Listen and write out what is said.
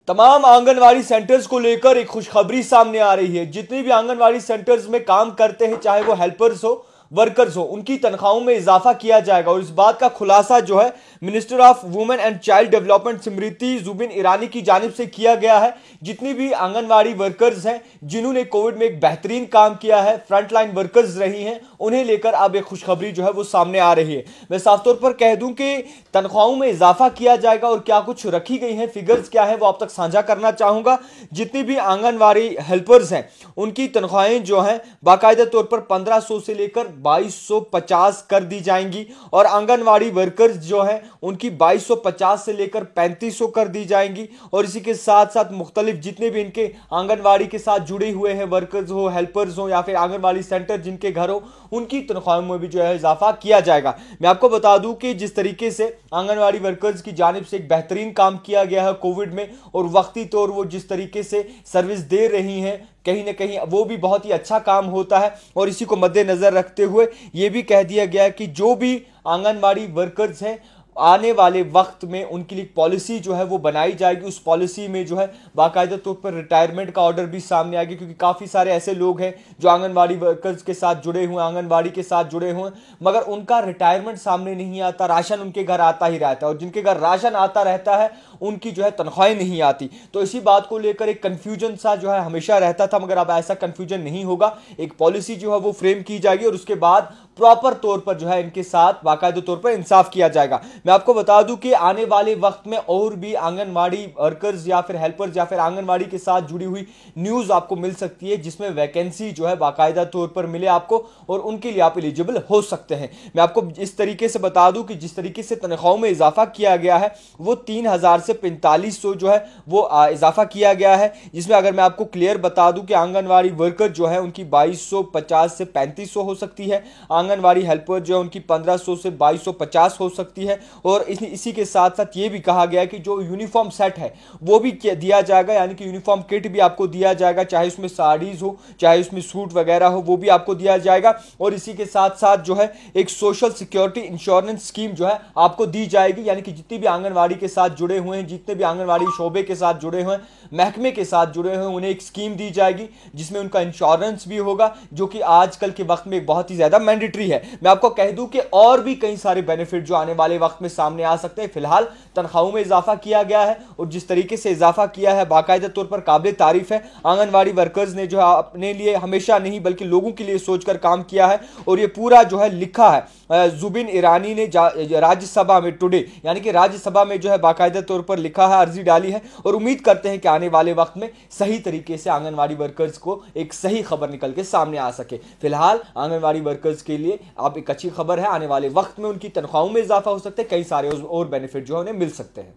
तमाम आंगनवाड़ी सेंटर्स को लेकर एक खुशखबरी सामने आ रही है। जितनी भी आंगनवाड़ी सेंटर्स में काम करते हैं, चाहे वो हेल्पर्स हो, वर्कर्स हो, उनकी तनख्वाहों में इजाफा किया जाएगा। और इस बात का खुलासा जो है minister of women and child development Smriti Zubin Irani की जानिब से किया गया है। जितनी भी आंगनवाड़ी वर्कर्स हैं जिन्होंने कोविड में एक बेहतरीन काम किया है, फ्रंटलाइन वर्कर्स रही हैं, उन्हें लेकर अब एक खुशखबरी जो है वो सामने आ रही है। मैं साफ तौर पर कह दूं कि तनख्वाहों में इजाफा किया जाएगा और क्या कुछ रखी गई हैं, फिगर्स क्या है, वो आप तक साझा करना चाहूंगा। जितनी भी आंगनवाड़ी हेल्पर्स हैं उनकी तनख्वाहें जो हैं बाकायदा तौर पर 1500 से लेकर 2250 कर दी जाएंगी और आंगनवाड़ी वर्कर्स जो हैं उनकी 2250 से लेकर 3500 कर दी जाएंगी। और इसी के साथ साथ मुख्तलिफ जितने भी इनके आंगनवाड़ी के साथ जुड़े हुए हैं, वर्कर्स हो, हेल्पर्स हो या फिर आंगनवाड़ी सेंटर जिनके घर हो, उनकी तनख्वाहों में भी जो है इजाफा किया जाएगा। मैं आपको बता दूं कि जिस तरीके से आंगनवाड़ी वर्कर्स की जानिब से एक बेहतरीन काम किया गया है कोविड में, और वक्ती तौर वो जिस तरीके से सर्विस दे रही हैं, कहीं ना कहीं वो भी बहुत ही अच्छा काम होता है। और इसी को मद्देनजर रखते हुए यह भी कह दिया गया कि जो भी आंगनवाड़ी वर्कर्स हैं आने वाले वक्त में उनके लिए पॉलिसी जो है वो बनाई जाएगी। उस पॉलिसी में जो है बाकायदा तौर पर रिटायरमेंट का ऑर्डर भी सामने आएगा, क्योंकि काफ़ी सारे ऐसे लोग हैं जो आंगनवाड़ी वर्कर्स के साथ जुड़े हुए, आंगनवाड़ी के साथ जुड़े हुए, मगर उनका रिटायरमेंट सामने नहीं आता, राशन उनके घर आता ही रहता है, और जिनके घर राशन आता रहता है उनकी जो है तनख्वाहें नहीं आती। तो इसी बात को लेकर एक कन्फ्यूजन सा जो है हमेशा रहता था, मगर अब ऐसा कन्फ्यूजन नहीं होगा। एक पॉलिसी जो है वो फ्रेम की जाएगी और उसके बाद प्रॉपर तौर पर जो है इनके साथ बाकायदा तौर पर इंसाफ किया जाएगा। मैं आपको बता दूं कि आने वाले वक्त में और भी आंगनवाड़ी वर्कर्स या फिर हेल्पर्स या फिर आंगनवाड़ी के साथ जुड़ी हुई न्यूज आपको मिल सकती है, जिसमें वैकेंसी जो है बाकायदा तौर पर मिले आपको और उनके लिए आप एलिजिबल हो सकते हैं। मैं आपको इस तरीके से बता दूं कि जिस तरीके से तनख्वाहों में इजाफा किया गया है वो 3000 से 4500 जो है वो इजाफा किया गया है, जिसमें अगर मैं आपको क्लियर बता दूं कि आंगनवाड़ी वर्कर जो है उनकी 2250 से 3500 हो सकती है, आंगनवाड़ी हेल्पर जो है उनकी 1500 से 2250 हो सकती है। और इसी के साथ साथ ये भी कहा गया है कि जो यूनिफॉर्म सेट है वो भी दिया जाएगा, यानी कि यूनिफॉर्म किट भी आपको दिया जाएगा, चाहे उसमें साड़ीज हो चाहे उसमें सूट वगैरह हो, वो भी आपको दिया जाएगा। और इसी के साथ साथ जो है एक सोशल सिक्योरिटी इंश्योरेंस स्कीम जो है आपको दी जाएगी, यानी कि जितनी भी आंगनवाड़ी के साथ जुड़े हुए हैं, जितने भी आंगनवाड़ी शोबे के साथ जुड़े हुए हैं, महकमे के साथ जुड़े हुए हैं, उन्हें एक स्कीम दी जाएगी जिसमें उनका इंश्योरेंस भी होगा, जो कि आजकल के वक्त में बहुत ही ज्यादा मैंडेटरी है। मैं आपको कह दूं कि और भी कई सारे बेनिफिट जो आने वाले वक्त में सामने आ सकते हैं। फिलहाल तनख्वाहों में इजाफा किया गया है और जिस तरीके से इजाफा किया है बाकायदा तौर पर काबिल तारीफ है। आंगनवाड़ी वर्कर्स ने जो है अपने लिए हमेशा नहीं बल्कि लोगों के लिए सोचकर काम किया है और ये पूरा जो है लिखा है जुबिन ईरानी ने राज्यसभा में टुडे, यानी कि राज्यसभा में जो है बाकायदा तौर पर लिखा है, अर्जी डाली है, और उम्मीद करते हैं कि आने वाले वक्त में सही तरीके से आंगनवाड़ी वर्कर्स को एक सही खबर निकल के सामने आ सके। फिलहाल आंगनवाड़ी वर्कर्स के लिए अब एक अच्छी खबर है, आने वाले वक्त में उनकी तनख्वाहों में इजाफा हो सकता है, कई सारे और बेनिफिट जो है उन्हें मिल सकते हैं।